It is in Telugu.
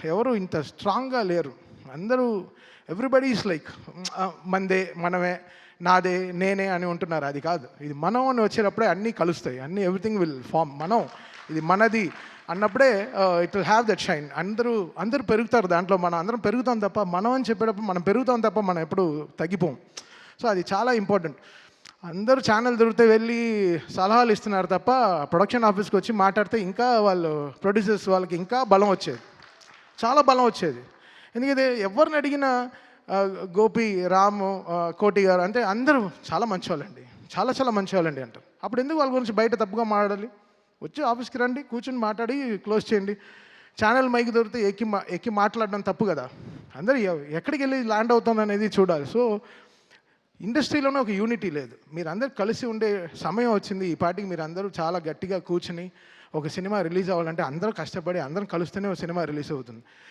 ఎవరు ఇంత స్ట్రాంగ్‌గా లేరు. అందరూ ఎవ్రీబడీ ఈస్ లైక్ మనదే, మనమే, నాదే, నేనే అని ఉంటున్నారు. అది కాదు. ఇది మనం అని వచ్చేటప్పుడే అన్నీ కలుస్తాయి. అన్నీ ఎవ్రీథింగ్ విల్ ఫార్మ్. మనం ఇది మనది అన్నప్పుడే it will have that shine. అందరూ పెరుగుతారు దాంట్లో. మనం అందరం పెరుగుతాం తప్ప, మనం అని చెప్పేటప్పుడు మనం పెరుగుతాం తప్ప మనం ఎప్పుడు తగ్గిపోం. సో అది చాలా ఇంపార్టెంట్. అందరూ ఛానల్ దొరికితే వెళ్ళి సలహాలు ఇస్తున్నారు తప్ప, ప్రొడక్షన్ ఆఫీస్‌కి వచ్చి మాట్లాడితే ఇంకా వాళ్ళు ప్రొడ్యూసర్స్ వాళ్ళకి ఇంకా బలం వచ్చేది. చాలా బలం వచ్చేది. ఎందుకంటే ఎవరిని అడిగినా గోపి, రాము, కోటి గారు అంటే అందరూ చాలా మంచివాళ్ళండి. చాలా చాలా మంచివాళ్ళండి అంటారు. అప్పుడు ఎందుకు వాళ్ళ గురించి బయట తప్పుగా మాట్లాడాలి? వచ్చి ఆఫీస్‌కి రండి, కూర్చొని మాట్లాడి క్లోజ్ చేయండి. ఛానల్ మైక్ దొరికితే ఎక్కి మాట్లాడడం తప్పు కదా! అందరూ ఎక్కడికెళ్ళి ల్యాండ్ అవుతుందనేది చూడాలి. సో ఇండస్ట్రీలోనే ఒక యూనిటీ లేదు. మీరందరూ కలిసి ఉండే సమయం వచ్చింది. ఈ పాటికి మీరందరూ చాలా గట్టిగా కూర్చొని ఒక సినిమా రిలీజ్ అవ్వాలంటే అందరూ కష్టపడి అందరం కలిస్తేనే ఒక సినిమా రిలీజ్ అవుతుంది.